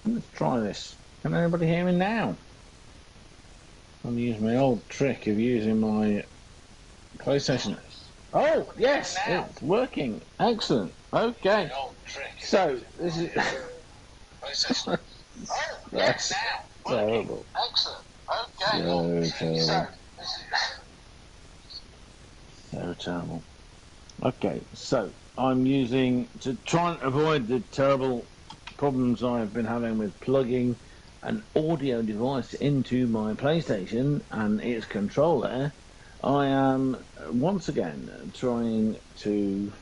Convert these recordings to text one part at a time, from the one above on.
Let's try this. Can anybody hear me now? I'm using my old trick of using my PlayStation. Oh, yes, it's working. Excellent. Okay. So, this is... That's terrible. So terrible. So terrible. Okay, so I'm using, to try and avoid the terrible problems I've been having with plugging an audio device into my PlayStation and its controller, I am once again trying to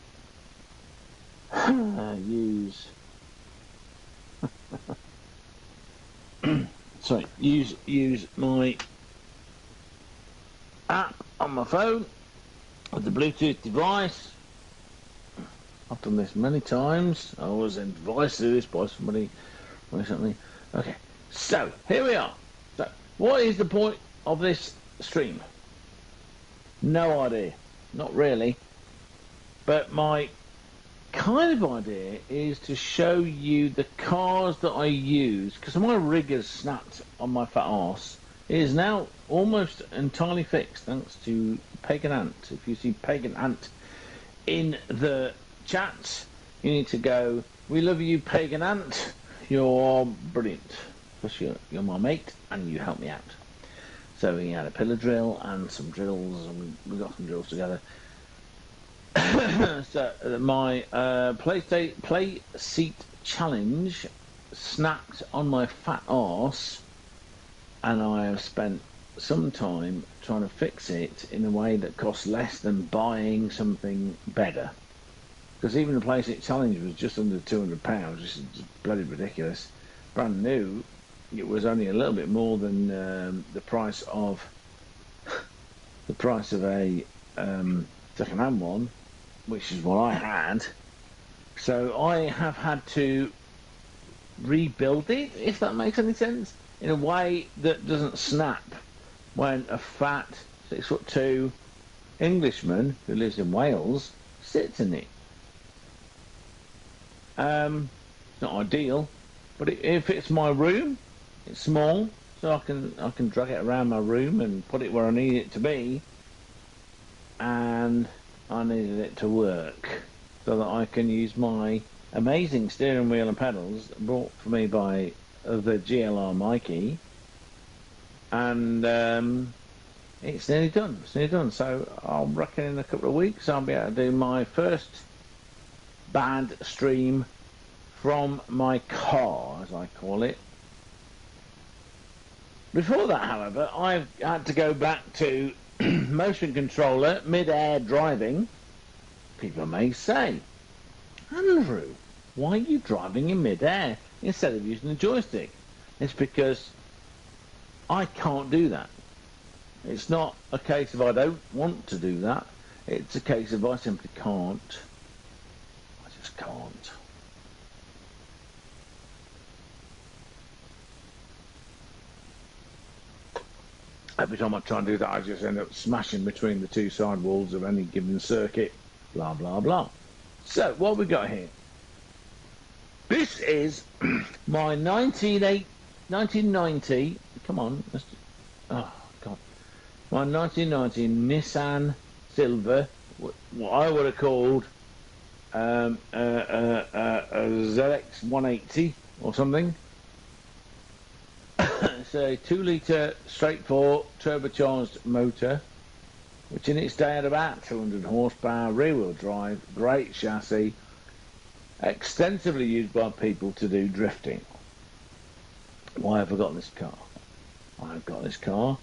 use use my app on my phone with the Bluetooth device. I've done this many times. I was advised to do this by somebody recently. Okay, so here we are. So, what is the point of this stream? No idea. Not really. But my kind of idea is to show you the cars that I use, because my rig has snapped on my fat arse. It is now almost entirely fixed thanks to Pagan Ant. If you see Pagan Ant in the chat, you need to go, we love you, Pagan Ant. You're brilliant. Plus you're my mate and you help me out. So we had a pillar drill and some drills, and we got some drills together. So my play seat challenge snapped on my fat arse, and I have spent some time trying to fix it in a way that costs less than buying something better. Because even the play seat challenge was just under £200, which is bloody ridiculous. Brand new, it was only a little bit more than the price of a second-hand one, which is what I had. So I have had to rebuild it, if that makes any sense, in a way that doesn't snap when a fat 6'2" Englishman who lives in Wales sits in it. It's not ideal, but it fits my room. It's small, so I can drag it around my room and put it where I need it to be. And I needed it to work so that I can use my amazing steering wheel and pedals brought for me by the GLR Mikey. And it's nearly done. It's nearly done. So I'll reckon in a couple of weeks I'll be able to do my first band stream from my car, as I call it. Before that, however, I've had to go back to motion controller, mid-air driving. People may say, Andrew, why are you driving in mid-air instead of using the joystick? It's because I can't do that. It's not a case of I don't want to do that. It's a case of I simply can't. I just can't. Every time I try and do that, I just end up smashing between the two side walls of any given circuit. Blah, blah, blah. So, what have we got here? This is my 1990, come on, oh, God. My 1990 Nissan Silver, what I would have called a ZX 180 or something. It's a 2-litre straight-four turbocharged motor, which in its day had about 200 horsepower, rear-wheel drive, great chassis, extensively used by people to do drifting. Why have I got this car? I've got this car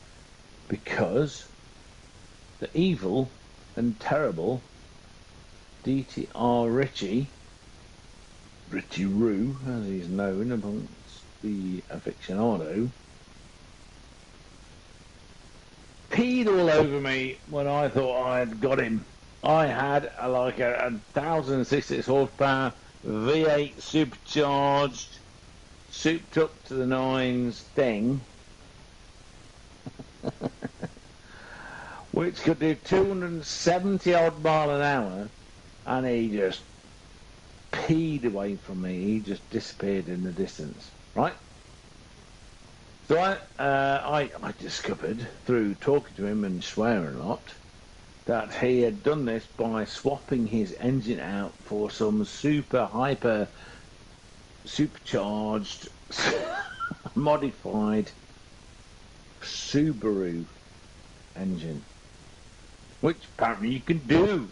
because the evil and terrible DTR Richie Roo, as he's known amongst the aficionado, peed all over me when I thought I had got him. I had like a 1,066 horsepower V8 supercharged, souped up to the nines thing, which could do 270 odd mile an hour, and he just peed away from me. He just disappeared in the distance. right? So I discovered through talking to him and swearing a lot that he had done this by swapping his engine out for some supercharged, modified Subaru engine, which apparently you can do.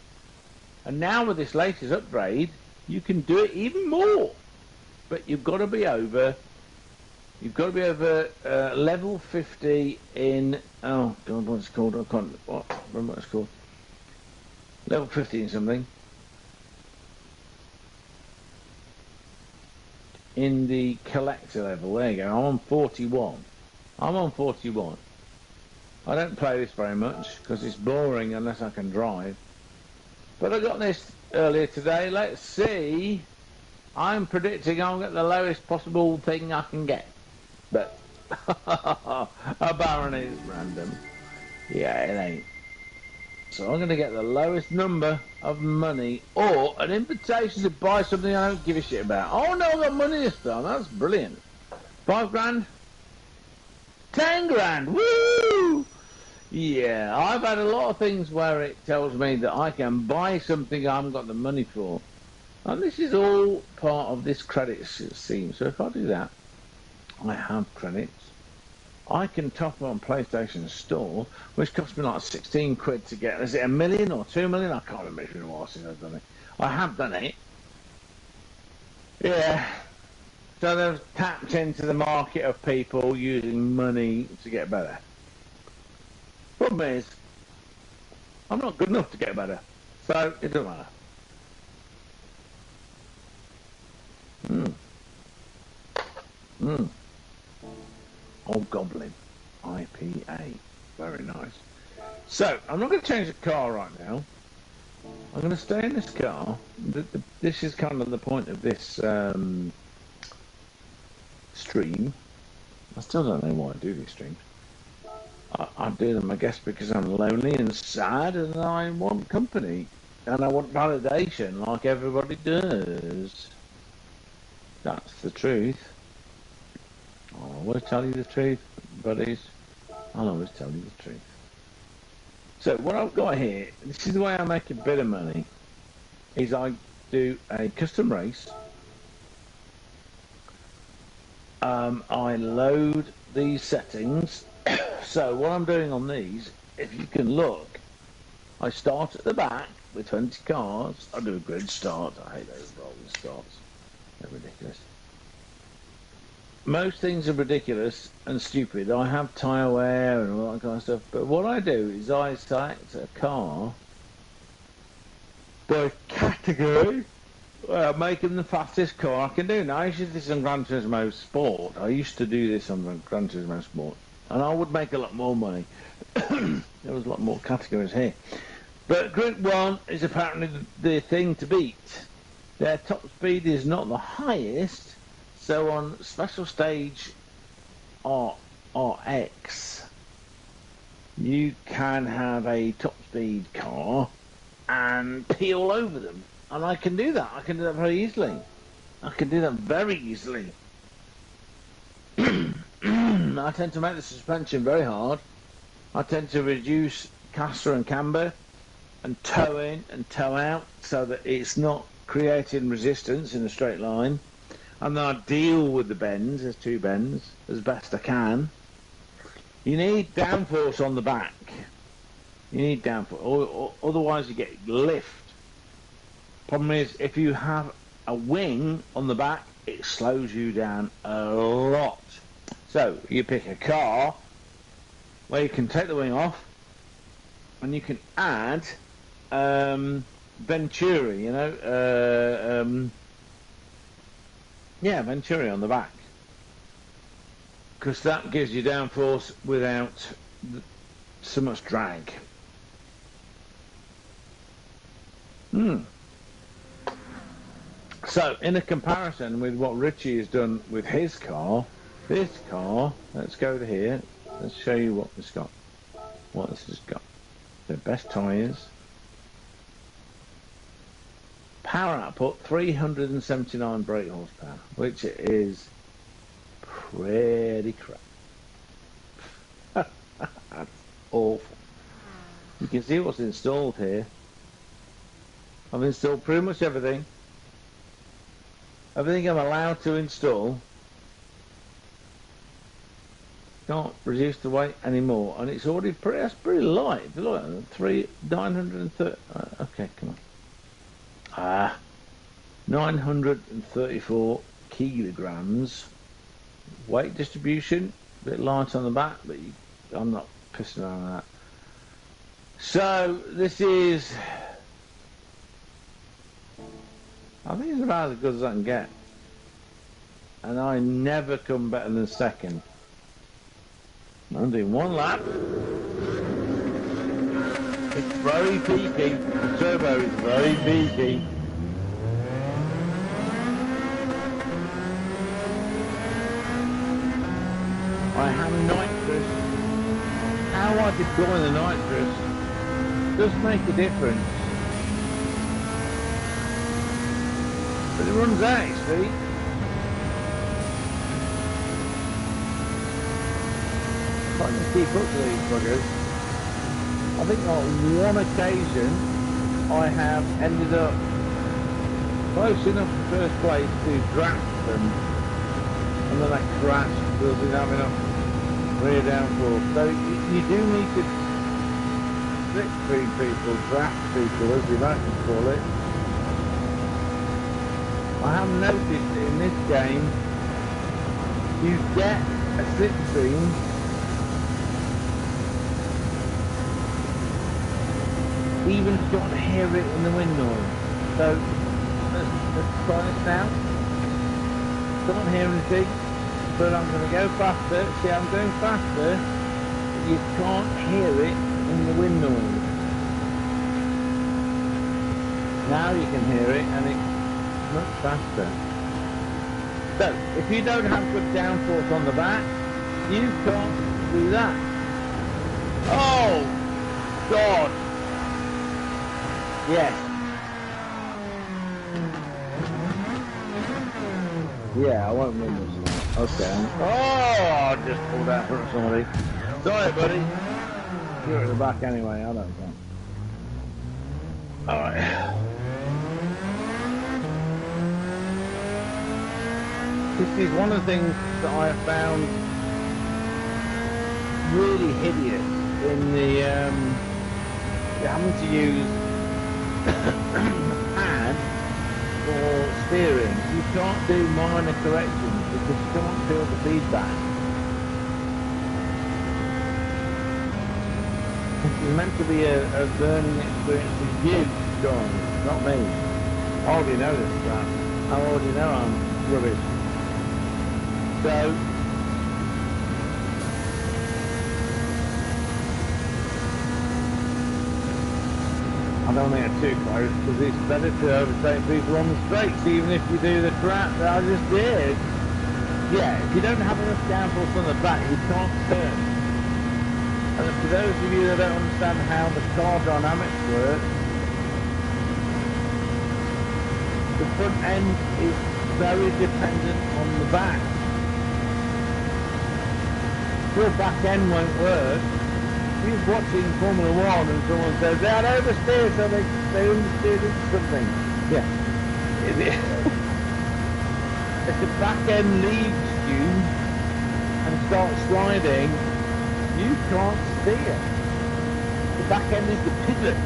And now with this latest upgrade, you can do it even more. But you've got to be over. You've got to be over level 50 in. Oh God, what's it called? I can't. What? Remember what it's called? Level 50 in something. In the collector level. There you go. I'm on 41. I'm on 41. I don't play this very much because it's boring unless I can drive. But I got this earlier today. Let's see. I'm predicting I'll get the lowest possible thing I can get. But apparently it's random. Yeah, it ain't. So I'm going to get the lowest number of money or an invitation to buy something I don't give a shit about. Oh no, I've got money this time. That's brilliant. 5 grand? 10 grand. Woo! Yeah, I've had a lot of things where it tells me that I can buy something I haven't got the money for. And this is all part of this credit scheme. So if I do that, I have credits. I can top up on PlayStation Store, which cost me like 16 quid to get. Is it 1 million or 2 million? I can't remember. It's been a while since I've done it. I have done it. Yeah. So they've tapped into the market of people using money to get better. Problem is, I'm not good enough to get better. So it doesn't matter. Old Goblin IPA. Very nice. So, I'm not going to change the car right now. I'm going to stay in this car. This is kind of the point of this stream. I still don't know why I do these streams. I do them, I guess, because I'm lonely and sad and I want company. And I want validation like everybody does. That's the truth. I'll always tell you the truth, buddies. I'll always tell you the truth. So what I've got here, this is the way I make a bit of money, is I do a custom race. I load these settings. So what I'm doing on these, if you can look, I start at the back with 20 cars. I do a grid start. I hate those rolling starts. They're ridiculous. Most things are ridiculous and stupid. I have tyre wear and all that kind of stuff. But what I do is I select a car by category. Well, make them the fastest car I can do. Now, I used to do this on Gran Turismo Sport. I used to do this on Gran Turismo Sport. And I would make a lot more money. There was a lot more categories here. But Grid 1 is apparently the thing to beat. Their top speed is not the highest. So on special stage RX, you can have a top speed car and pee all over them. And I can do that. I can do that very easily. I can do that very easily. I tend to make the suspension very hard. I tend to reduce caster and camber and toe in and toe out so that it's not creating resistance in a straight line. And then I deal with the bends, there's 2 bends, as best I can. You need downforce on the back. You need downforce, or otherwise you get lift. Problem is, if you have a wing on the back, it slows you down a lot. So, you pick a car where you can take the wing off, and you can add Venturi, you know, yeah, Venturi on the back, because that gives you downforce without so much drag. So, in a comparison with what Richie has done with his car, this car, let's go to here, let's show you what this got. What this has got. The best tyres. Power output 379 brake horsepower, which is pretty crap. That's awful. You can see what's installed here. I've installed pretty much everything. Everything I'm allowed to install. Can't reduce the weight anymore, and it's already that's pretty light. Look, 930. Okay, come on. 934 kilograms. Weight distribution, a bit light on the back, but I'm not pissing around with that. So this is, I think it's about as good as I can get, and I never come better than second. I'm doing one lap. It's very peaky. The turbo is very peaky. I have nitrous. How I deploy the nitrous does make a difference. But it runs out, you see. Trying to keep up with these buggers. I think on one occasion I have ended up close enough to first place to draft them, and then I crashed because I didn't have enough rear downforce. So you do need to split between people, draft people as the Americans call it. I have noticed that in this game you get a slipstream even if you don't hear it in the wind noise. So let's try this now. Don't hear anything, but I'm going to go faster. See, I'm going faster, but you can't hear it in the wind noise. Now you can hear it, and it's much faster. So if you don't have good downforce on the back, you can't do that. Oh God! Yes. Yeah, I won't win this. Okay. Oh, I just pulled out in front of somebody. Sorry, buddy. You're at the back anyway, I don't know. Alright. This is one of the things that I have found really hideous in the having to use pad for steering. You can't do minor corrections because you can't feel the feedback. It's meant to be a learning experience for you guys, not me. I already know this crap. I already know I'm rubbish. So I don't think it's too close because it's better to overtake people on the straights even if you do the crap that I just did. Yeah, if you don't have enough downforce on the back you can't turn. And for those of you that don't understand how the car dynamics work, the front end is very dependent on the back. If your back end won't work, if you're watching Formula 1 and someone says, they'll oversteer so they understeered into something. Yeah. If the back end leaves you and starts sliding, you can't steer. The back end is the pivot.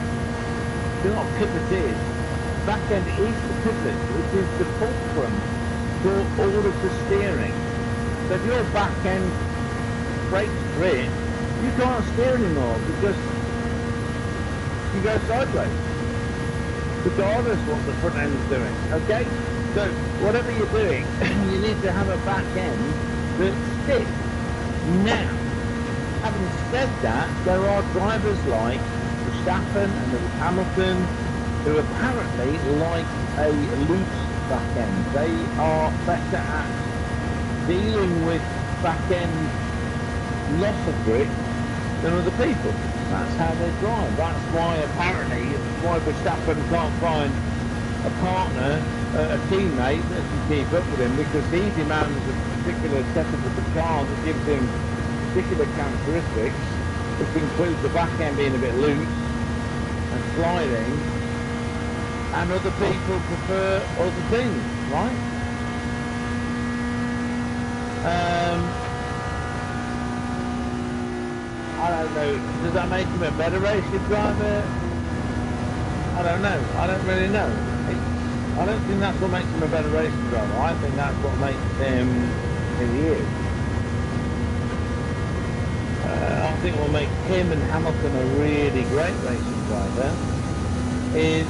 You know what pivot is? The back end is the pivot, which is the fulcrum for all of the steering. So if your back end breaks grip, you can't steer anymore because you go sideways, regardless what the front end is doing. Okay? So whatever you're doing, you need to have a back end that sticks. Now, having said that, there are drivers like Verstappen and Hamilton who apparently like a loose back end. They are better at dealing with back end loss of grip than other people. That's how they drive. That's why apparently Verstappen can't find a partner, a teammate that can keep up with him, because he demands a particular setup of the car that gives him particular characteristics, which includes the back end being a bit loose and sliding, and other people prefer other things, right? I don't know, does that make him a better racing driver? I don't know, I don't really know. I don't think that's what makes him a better racing driver. I think that's what makes him who he is. I think what makes him and Hamilton a really great racing driver is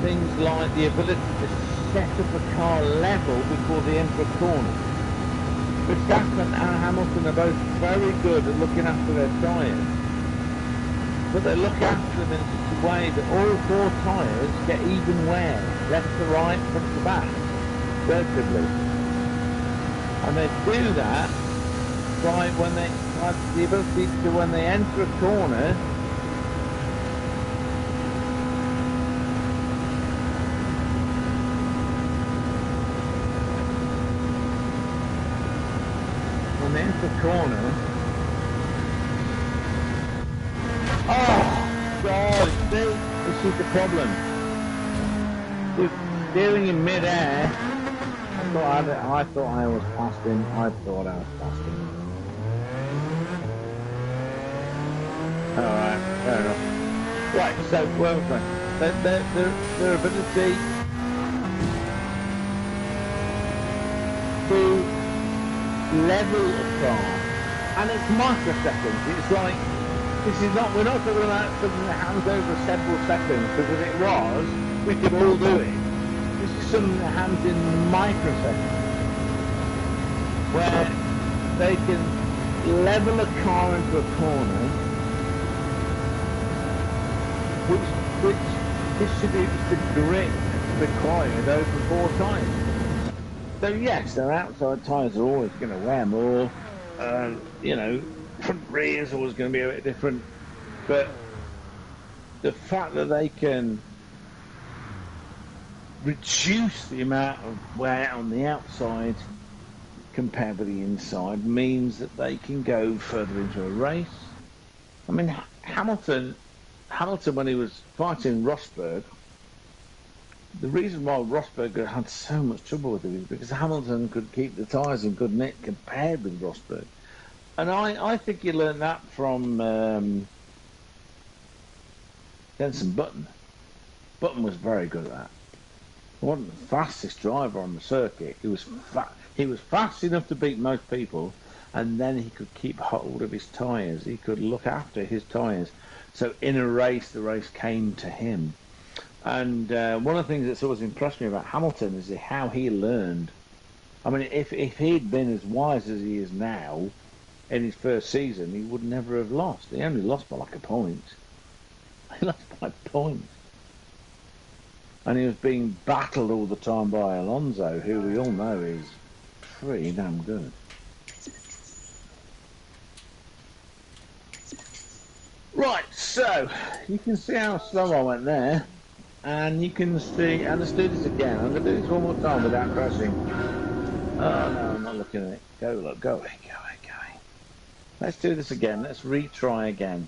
things like the ability to set up a car level before they enter a corner. Verstappen and Hamilton are both very good at looking after their tyres, but they look after them in such a way that all four tyres get even wear, left to right, front to back, relatively. And they do that by when they have the ability to, when they enter a corner, oh God, this is the problem. With steering in mid-air, I thought I was past him. Alright, fair enough. Right, so, well, their ability to level a car, and it's microseconds. It's like, this is not, we're not talking about something that happens over several seconds, because if it was, we could all do it. This is something that happens in microseconds, where they can level a car into a corner, which distributes the grit required over four tyres. So yes, their outside tyres are always going to wear more. You know, front rear is always going to be a bit different. But the fact that they can reduce the amount of wear on the outside compared with the inside means that they can go further into a race. I mean, Hamilton, when he was fighting Rosberg, the reason why Rosberg had so much trouble with him is because Hamilton could keep the tyres in good nick compared with Rosberg. And I think he learned that from Jenson Button. Button was very good at that. He wasn't the fastest driver on the circuit. He was fast enough to beat most people, and then he could keep hold of his tyres. He could look after his tyres. So in a race, the race came to him. And one of the things that's always impressed me about Hamilton is how he learned. I mean, if he'd been as wise as he is now in his first season, he would never have lost. He only lost by like a point. He lost by a point. And he was being battled all the time by Alonso, who we all know is pretty damn good. Right, so you can see how slow I went there. And you can see, and let's do this again. I'm going to do this one more time without crashing. Oh no, I'm not looking at it. Go away, go away. Let's do this again. Let's retry again.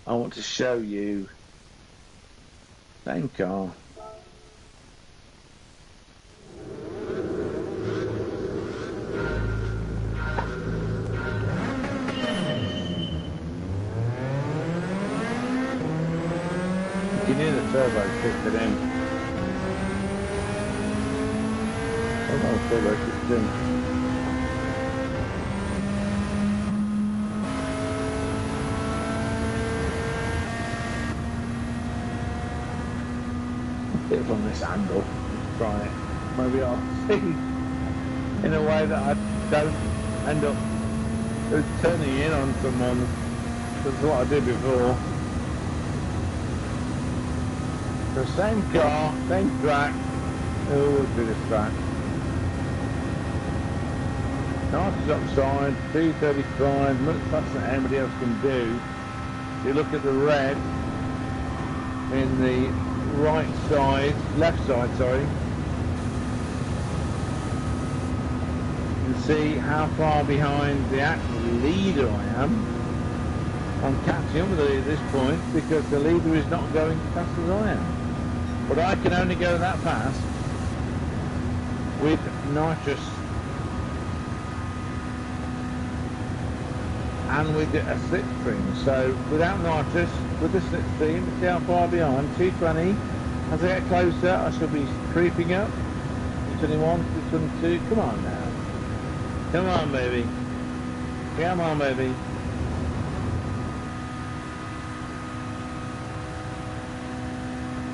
I want to show you same car. You can hear the turbo kicked it in. Oh no, the turbo kicked it in. Bit from this angle, try it. Maybe I'll see in a way that I don't end up turning in on someone. That's what I did before. The same car, same track, it'll always be this track. Nice is upside, 235, much faster than anybody else can do. you look at the red in the right side, left side, sorry, you can see how far behind the actual leader I am. I'm catching up with the leader at this point because the leader is not going as fast as I am. But I can only go that fast with nitrous and with a slipstream. So without nitrous, with the slipstream, see how far behind, 220. As I get closer, I shall be creeping up. 221, 222, come on now. Come on, baby. Come on, baby.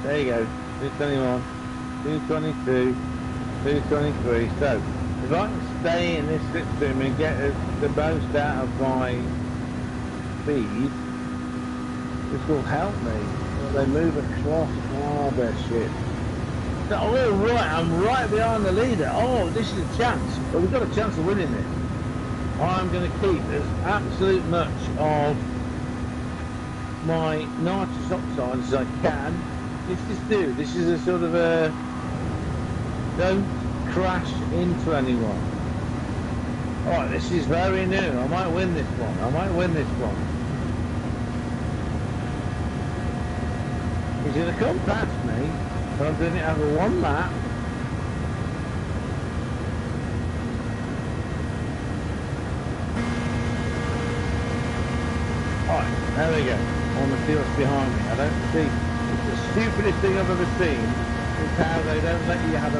There you go, 221, 222, 223. So, if I can stay in this slipstream and get the most out of my speed, this will help me. They move across. Oh, they're shit. So, oh, right, I'm right behind the leader. Oh, this is a chance. Well, we've got a chance of winning this. I'm going to keep as absolute much of my nitrous oxide as I can. This is a sort of a don't crash into anyone. Alright, this is very new. I might win this one. He's going to come past me, but I'm doing it over one lap. Alright, there we go. I want to see what's behind me. I don't see. It's the stupidest thing I've ever seen is how they don't let you have a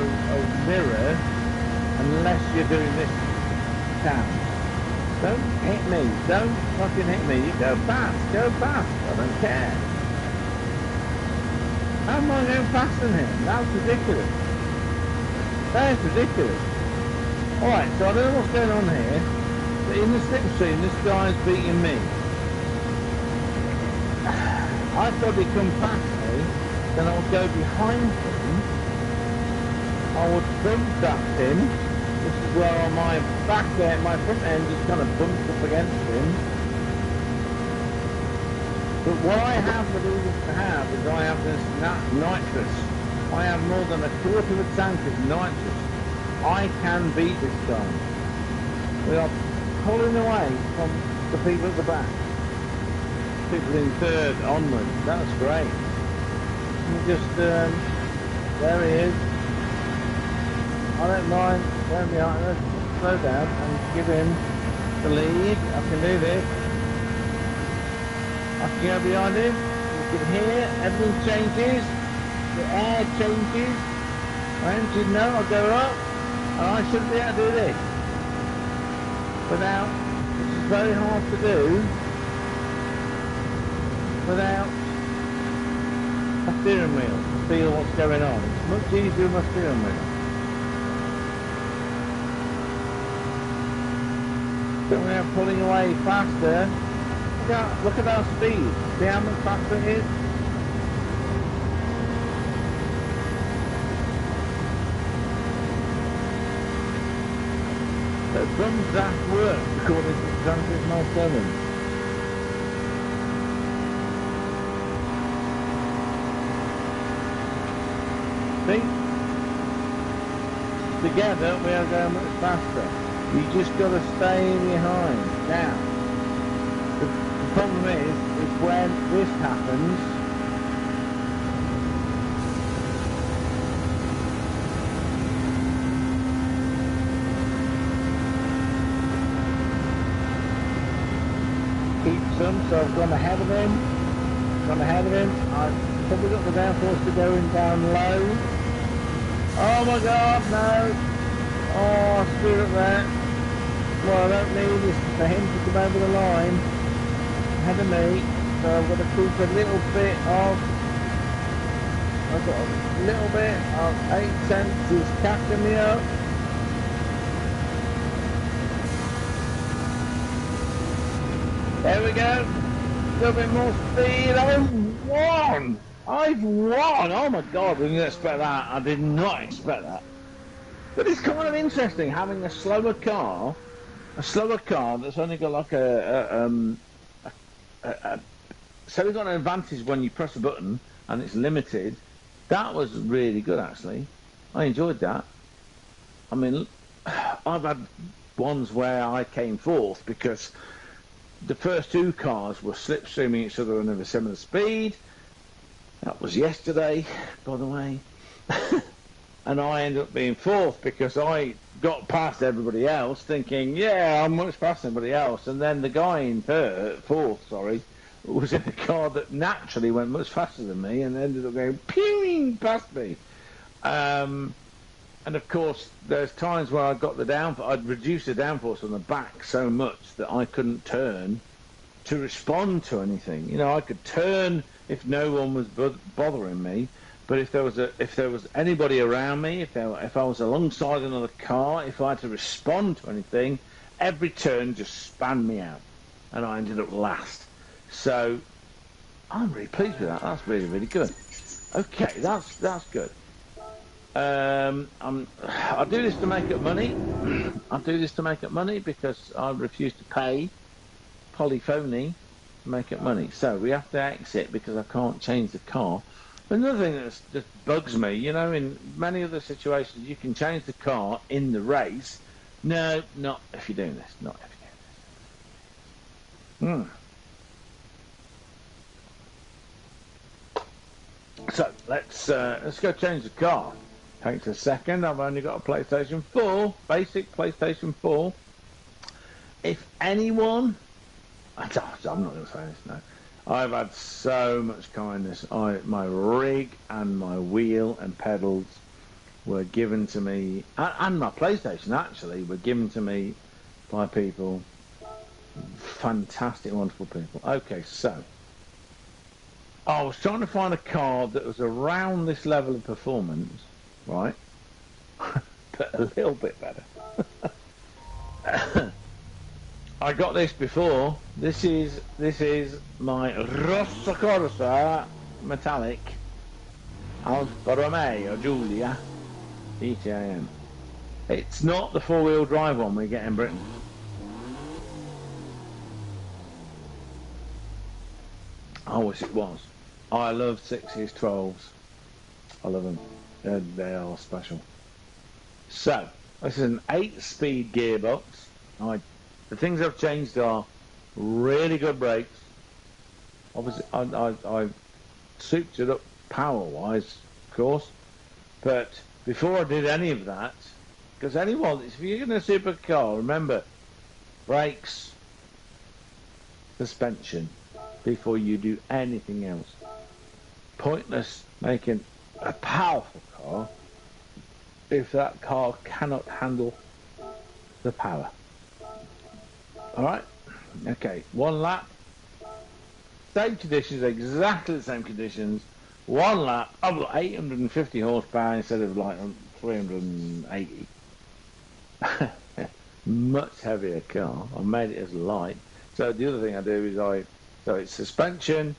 mirror unless you're doing this sound. Don't hit me. Don't fucking hit me. You go fast. I don't care. How am I going faster than him? That's ridiculous. That is ridiculous. Alright, so I don't know what's going on here, but in the slipstream this guy's beating me. I thought he'd come past me, then I would go behind him, I would front that him, this is where my back end, my front end is kind of bumped up against him. But what I have to do is to have is I have this nitrous. I have more than a quarter of a tank of nitrous. I can beat this guy. We are pulling away from the people at the back. People in third onwards. That's great. Just there he is. I don't mind going behind. Let's slow down and give him the lead. I can do this. I can go behind him. You can hear everything changes. The air changes. My engine note will go up, and I should be able to do this. Without, which is very hard to do. Without a steering wheel to feel what's going on. It's much easier with my steering wheel. So we are pulling away faster. Look at our speed. See how much faster it is? So some that works according to Transit Mile 7. See? Together we are going much faster. You just got to stay behind. Now, the problem is when this happens, keeps them, so I've gone ahead of him, I've probably got the downforce to going down low. Oh my god, no! Oh, I screwed up there. What I don't need is for him to come over the line ahead of me, so I've got to keep a little bit of, I've got a little bit of 8 tenths is catching me up. There we go, a little bit more speed. I've won! Oh my god, I didn't expect that. I did not expect that. But it's kind of interesting having a slower car that's only got like a so we've got an advantage when you press a button and it's limited. That was really good, actually. I enjoyed that. I mean, I've had ones where I came fourth because the first two cars were slipstreaming each other under a similar speed. That was yesterday, by the way. And I ended up being fourth because I got past everybody else thinking, yeah, I'm much faster than everybody else. And then the guy in fourth, was in a car that naturally went much faster than me and ended up going pew past me. And of course, there's times where I got I'd reduced the downforce on the back so much that I couldn't turn to respond to anything. You know, I could turn if no one was bothering me, but if there was anybody around me, if I was alongside another car, if I had to respond to anything, every turn just spanned me out, and I ended up last. So I'm really pleased with that. That's really, really good. Okay, that's good. I do this to make up money. I do this to make up money because I refuse to pay polyphony to make up money. So we have to exit because I can't change the car. But another thing that just bugs me, you know, in many other situations you can change the car in the race. No, not if you're doing this. Not if you're doing this. So let's go change the car. Takes a second. I've only got a PlayStation 4, basic PlayStation 4. If anyone, I'm not going to say this now. I've had so much kindness. My rig and my wheel and pedals were given to me, and my PlayStation actually were given to me by people, fantastic, wonderful people. Okay, so I was trying to find a car that was around this level of performance, right? But a little bit better. I got this before. This is my Rossa Corsa metallic Alfa Romeo Giulia GT7. It's not the four-wheel drive one we get in Britain. I wish it was. I love 6s, 12s. I love them. They are special. So, this is an 8-speed gearbox. The things I've changed are really good brakes. Obviously, I souped it up power-wise, of course. But before I did any of that, because if you're going to soup a car, remember, brakes, suspension, before you do anything else. Pointless making a powerful car if that car cannot handle the power. Alright, okay, one lap, same conditions, exactly the same conditions, one lap. I've got 850 horsepower instead of like 380. Much heavier car. I made it as light. So the other thing I do is so it's suspension,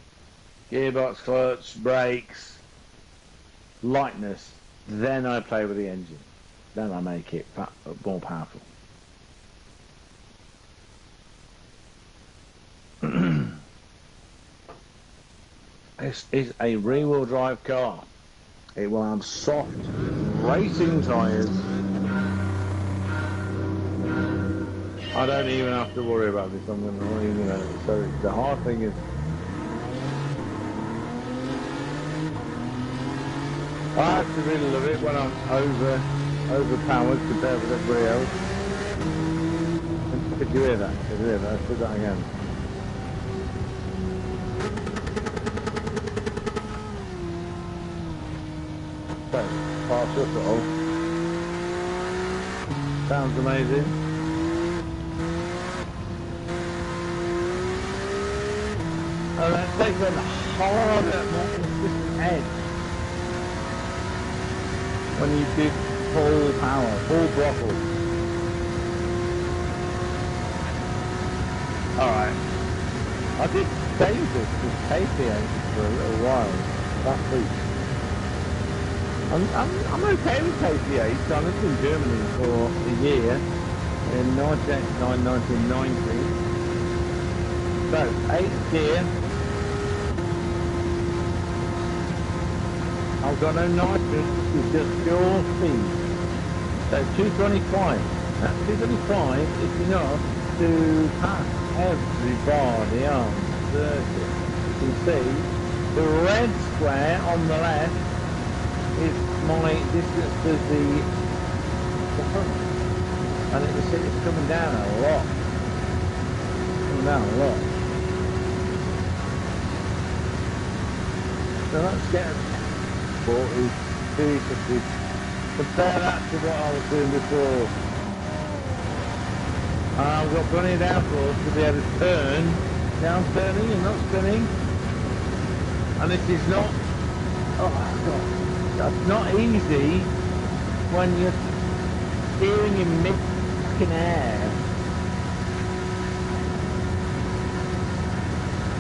gearbox, clutch, brakes, lightness, then I play with the engine. Then I make it more powerful. This is a rear-wheel drive car. It will have soft racing tyres. I don't even have to worry about this. I'm going to leave it out. So the hard thing is, I actually really love it when I'm overpowered compared with everybody else. Could you hear that? Could you hear that? Let's do that again. So, fast shuffle. Sounds amazing. And then take them harder, more consistent edge. When you do full power, full throttle. Alright. I did save this with KPA for a little while. Last week. I'm okay with KPA. So I lived in Germany for a year in 1990. So 8th gear, I've got no nitrous, this is just pure speed. So 225. Now 225 is enough to pass everybody on the circuit. You can see the red square on the left is my distance to the front. And you can see it's coming down a lot. Coming down a lot. So let's get 40, 250. Compare that to what I was doing before. I've got plenty of downforce to be able to turn, down turning and not spinning. And this is not, oh god, that's not easy when you're steering in mid-fucking air.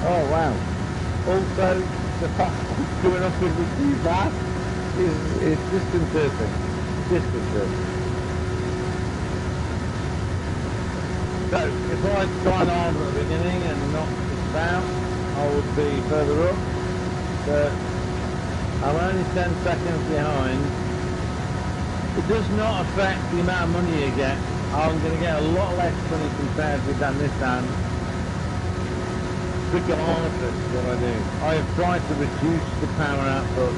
Oh wow. Also, the fact that going up with the too fast is disconcerting. Disconcerting. So, if I try on at the beginning and not just out, I would be further up. But I'm only 10 seconds behind. It does not affect the amount of money you get. I'm going to get a lot less money compared with than this hand. Regardless of what I do. I have tried to reduce the power output.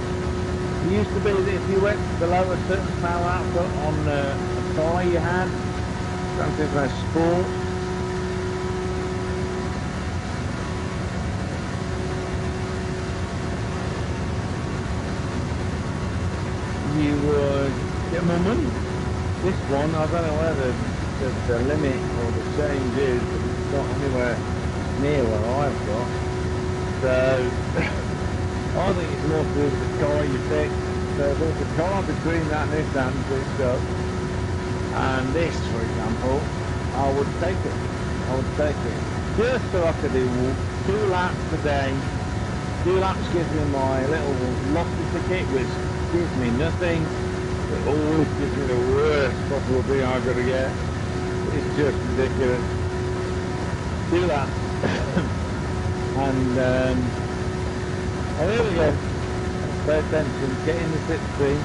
It used to be that if you went below a certain power output on a car you had, something like sport, you would get more money. This one, I don't know where the limit or the change is, but it's not anywhere near what I've got. So I think it's more to do with the car you pick. So if there's a car between that and this hand picked up, and this, for example, I would take it. I would take it. Just so I could do 2 laps a day. 2 laps gives me my little lottery ticket, which gives me nothing. It always gives me the worst possible thing I've got to get. It's just ridiculous. 2 laps. And oh, here we go. Pay attention, get in the 60.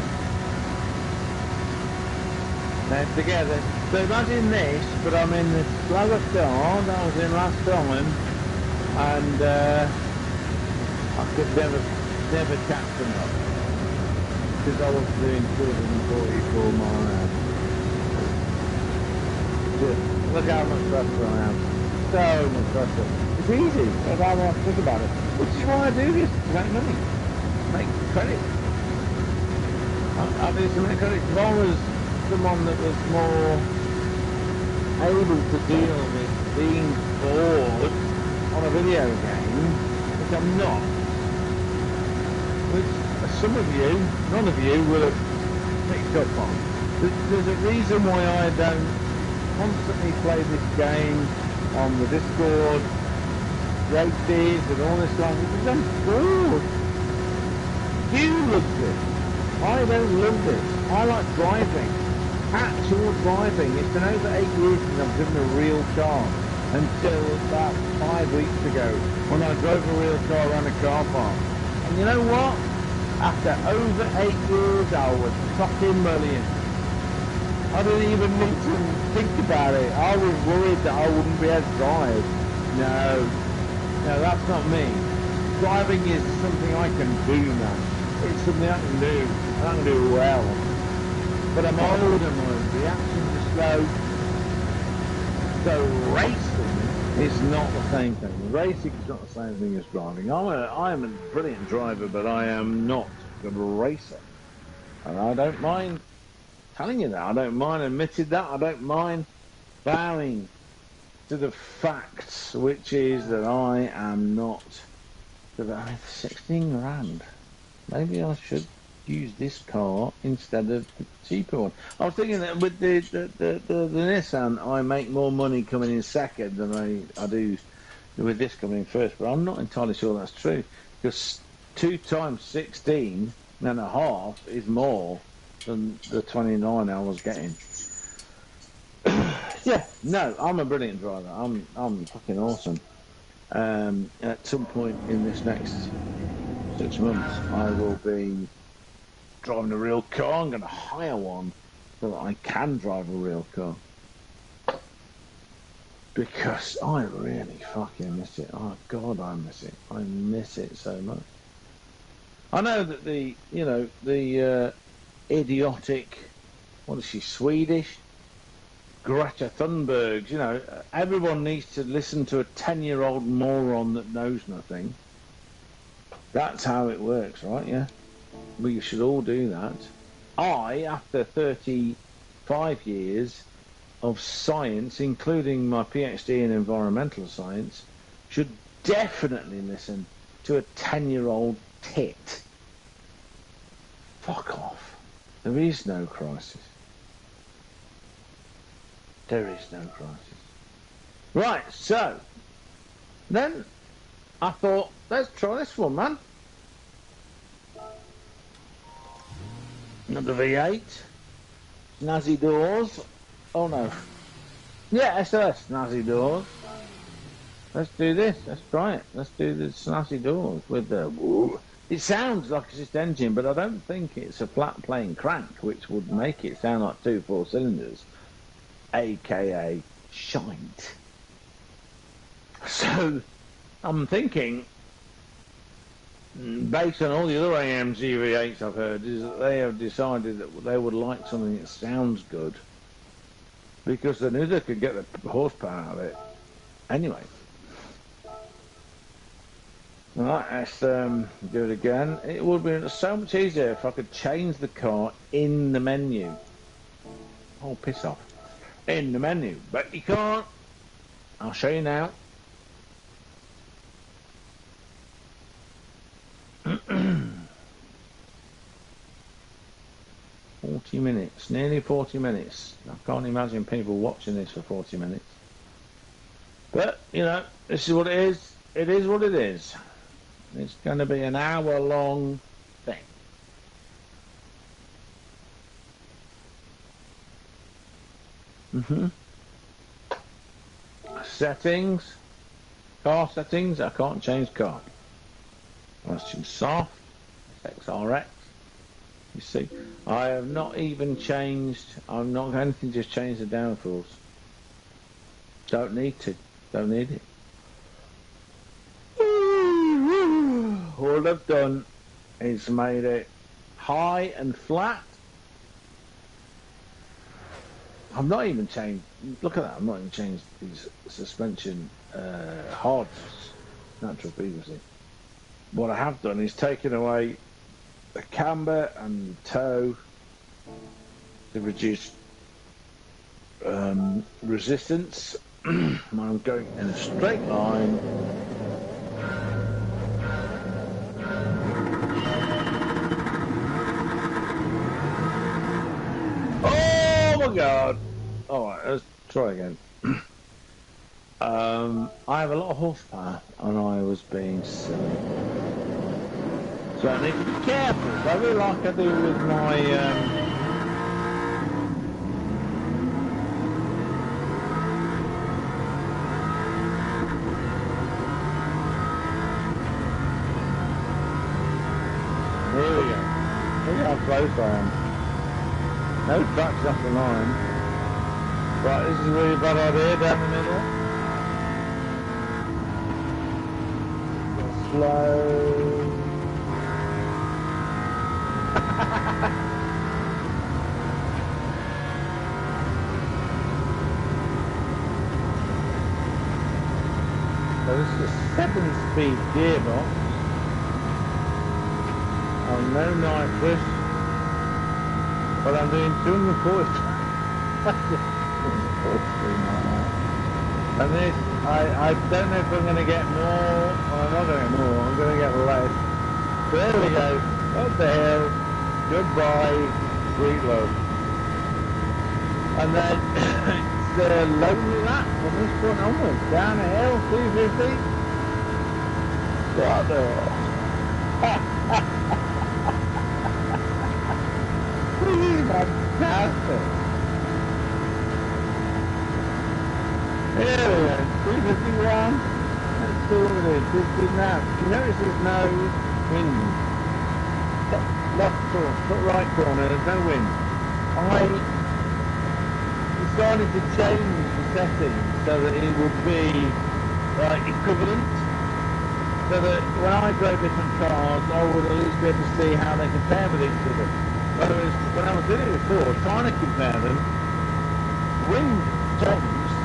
Now together. So imagine this, but I'm in the slower car that I was in last time, and I could never catch them up because I was doing 244 miles an hour. Just look how much faster I am. So much faster. It's easy. I don't have to think about it. Which is why I do this, to make money. Make credit. I do to make credit. If I was someone that was more able to deal with being bored on a video game, which I'm not, which some of you, none of you, will have picked up on. There's a reason why I don't constantly play this game on the Discord, races and all this stuff, because I'm bored. You love this. I don't love this. I like driving. Actual driving. It's been over 8 years since I've driven a real car. Until about 5 weeks ago, when I drove a real car around a car park. And you know what? After over 8 years, I was fucking brilliant. I didn't even need to think about it. I was worried that I wouldn't be able to drive. No, that's not me. Driving is something I can do now. It's something I can do, and I can do well. But I'm old and my reactions are slow. So racing is not the same thing. Racing is not the same thing as driving. I am a brilliant driver, but I am not a good racer. And I don't mind telling you that. I don't mind admitting that. I don't mind bowing to the facts, which is that I am not. I mean, 16 grand. Maybe I should use this car instead of the cheaper one. I was thinking that with the Nissan, I make more money coming in second than I do with this coming in first. But I'm not entirely sure that's true, because 2 times 16 and a half is more than the 29 I was getting. Yeah, no, I'm a brilliant driver. I'm fucking awesome. At some point in this next 6 months, I will be driving a real car. I'm going to hire one so that I can drive a real car. Because I really fucking miss it. Oh, God, I miss it. I miss it so much. I know that the idiotic, what is she, Swedish? Greta Thunberg, everyone needs to listen to a 10-year-old moron that knows nothing. That's how it works, right? Yeah? We should all do that. I, after 35 years of science, including my PhD in environmental science, should definitely listen to a 10-year-old tit. Fuck off. There is no crisis. There is no crisis. Right, so then I thought, let's try this one, man. Another V8. Snazzy doors. Oh no. Yeah, SOS, snazzy doors. Let's do this. Let's try it. Let's do the snazzy doors with the... Woo. It sounds like it's just engine, but I don't think it's a flat plane crank, which would make it sound like 2 4-cylinders, aka shite. So I'm thinking, based on all the other AMG V8s I've heard, is that they have decided that they would like something that sounds good, because they knew they could get the horsepower out of it. Anyway. Right, let's do it again. It would be so much easier if I could change the car in the menu. Oh, piss off. In the menu. But you can't. I'll show you now. 40 minutes. Nearly 40 minutes. I can't imagine people watching this for 40 minutes. But, this is what it is. It is what it is. It's going to be an hour-long thing. Settings. Car settings. I can't change car. Let's choose soft. SSRX. You see, I have not even changed. I'm not going to just change the downforce. Don't need to. Don't need it. All I've done is made it high and flat. I've not even changed, look at that, I've not even changed these suspension hard natural frequency. What I have done is taken away the camber and the toe to reduce resistance. I'm going in a straight line. Oh my God! Alright, let's try again. I have a lot of horsepower and I was being silly. So I need to be careful, probably like I do with my here we go. Look how close I am. No tracks off the line. Right, this is a really bad idea down the middle. Slow. So this is a 7-speed gearbox. Oh, no nitrous. But I'm doing 240. And this, I don't know if I'm going to get more, or I'm not going to get more, I'm going to get less. There we go. What the hell? Goodbye, sweet love. And then it's lonely lap from this point onwards. Down the hill, 250. What the hell? This is fantastic. Here we go, 351. Let's see what it is. This is now. You notice there's no wind. left corner, put right corner, there's no wind. I decided to change the settings so that it would be like equivalent, so that when I drove different cars, I would at least be able to see how they compare with each other. Whereas when I was doing it before, trying to compare them, wind changed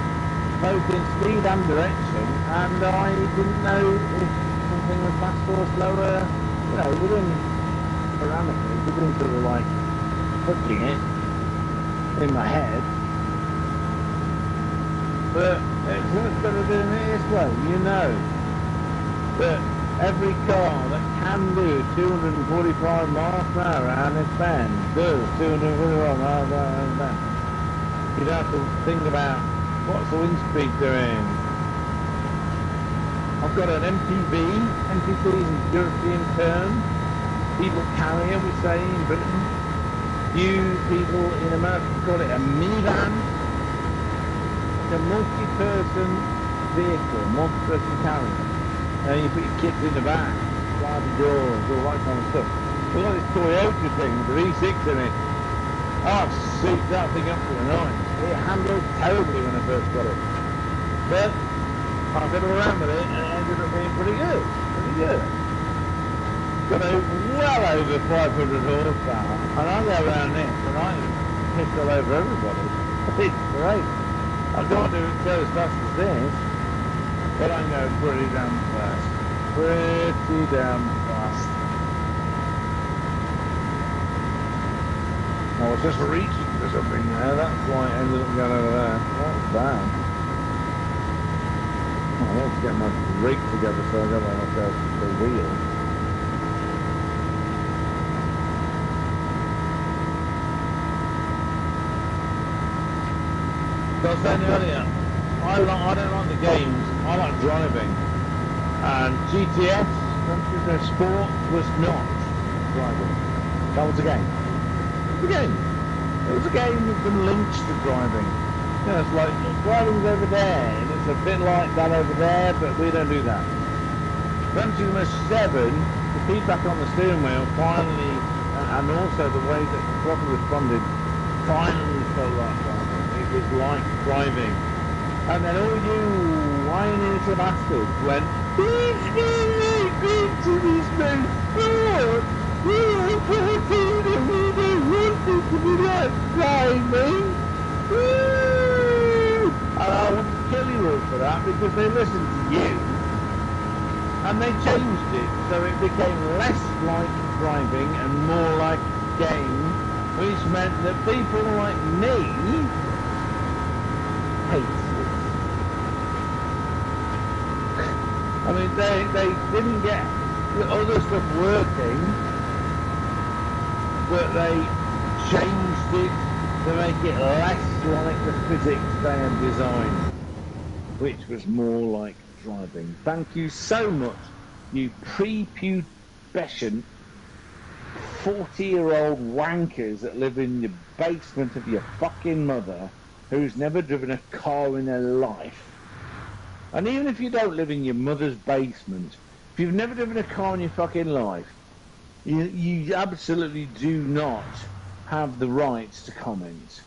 both in speed and direction, and I didn't know if something was faster or slower, you know, within parameters, within sort of like putting it in my head. But it's much better doing it this way, you know. That every car that can do 245 miles per hour and its band does 245 miles per hour and its band. You don't have to think about what's the wind speed doing. I've got an MPV. MPV is a European term. People carrier, we say in Britain. You people in America call it a minivan. It's a multi-person vehicle, multi-person carrier. And you put your kids in the back, sliding doors, all that kind of stuff. We've got this Toyota thing with the V6 in it. I've souped that thing up to the nine. It handled terribly when I first got it. But I fiddled around with it and it ended up being pretty good. Pretty good. Got well over 500 horsepower. And I go around this and I piss all over everybody. It's great. I can't go as fast as this. But I can go pretty damn fast. Pretty damn fast. I was just reaching for something there, that's why it ended up going over there. That was bad. Oh, I want to get my rig together so I don't want to go the wheel. So I was saying earlier, I don't like the games, I like driving. And GTS, Grand Sport, was not driving. That was a game. It was a game. It was a game with them links to driving. You know, it's like, driving's over there, and it's a bit like that over there, but we don't do that. Gran Turismo 7, the feedback on the steering wheel finally, and also the way that the throttle responded, finally felt like driving. It was like driving. And then all you whiny little bastards went, it's really good to be Gran Sport! We're 14 and we don't want it to be like driving! Woo! And I want to kill you all for that because they listened to you and they changed it so it became less like driving and more like a game, which meant that people like me hate it. I mean, they didn't get the other stuff working, but they changed it to make it less like the physics they had designed, which was more like driving. Thank you so much, you prepubescent 40-year-old wankers that live in the basement of your fucking mother, who's never driven a car in her life. And even if you don't live in your mother's basement, if you've never driven a car in your fucking life, you absolutely do not have the rights to comment.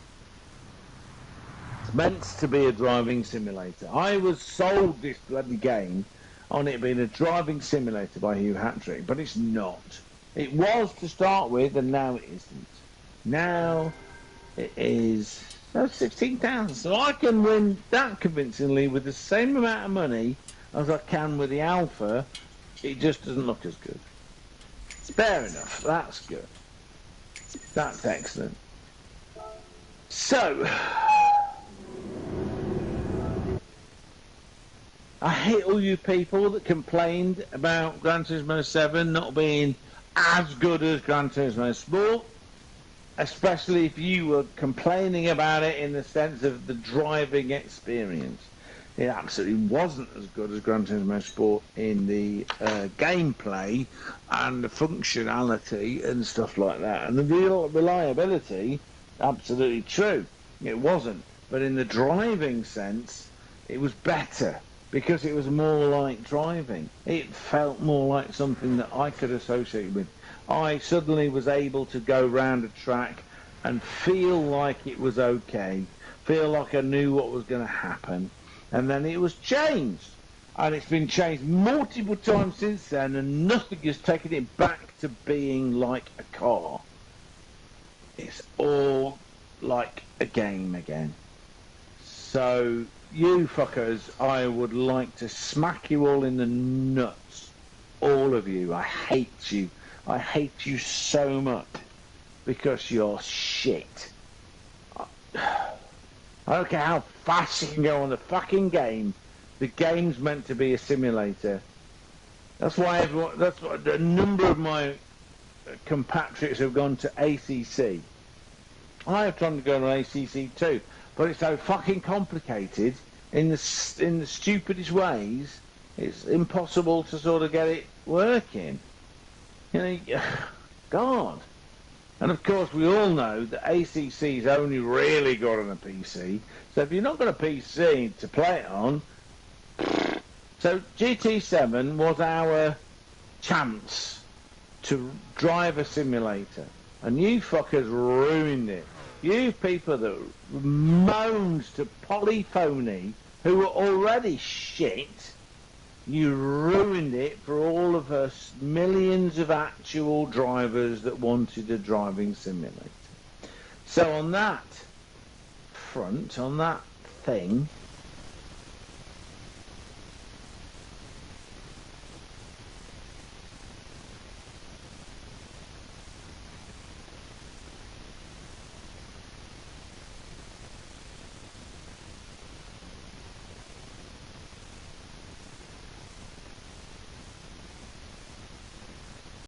It's meant to be a driving simulator. I was sold this bloody game on it being a driving simulator by Hugh Hattrick, but it's not. It was to start with, and now it isn't. Now it is 16,000. So I can win that convincingly with the same amount of money as I can with the Alpha. It just doesn't look as good. Fair enough. That's good. That's excellent. So, I hate all you people that complained about Gran Turismo 7 not being as good as Gran Turismo Sport, especially if you were complaining about it in the sense of the driving experience. It absolutely wasn't as good as Gran Turismo Sport in the gameplay and the functionality and stuff like that. And the real reliability, absolutely true. It wasn't. But in the driving sense, it was better. because it was more like driving. It felt more like something that I could associate with. I suddenly was able to go round a track and feel like it was okay, feel like I knew what was going to happen, and then it was changed. And it's been changed multiple times since then, and nothing has taken it back to being like a car. It's all like a game again. So, you fuckers, I would like to smack you all in the nuts. All of you. I hate you. I hate you so much. Because you're shit. I don't care how fast you can go on the fucking game. The game's meant to be a simulator. That's why that's what a number of my compatriots have gone to ACC. I have tried to go to ACC too, but it's so fucking complicated in the stupidest ways. It's impossible to sort of get it working. You know, God. And of course, we all know that ACC's only really got on a PC. So if you're not got a PC to play it on, so GT7 was our chance to drive a simulator, and you fuckers ruined it. You people that moaned to Polyphony, who were already shit, you ruined it for all of us millions of actual drivers that wanted a driving simulator. So on that front, on that thing,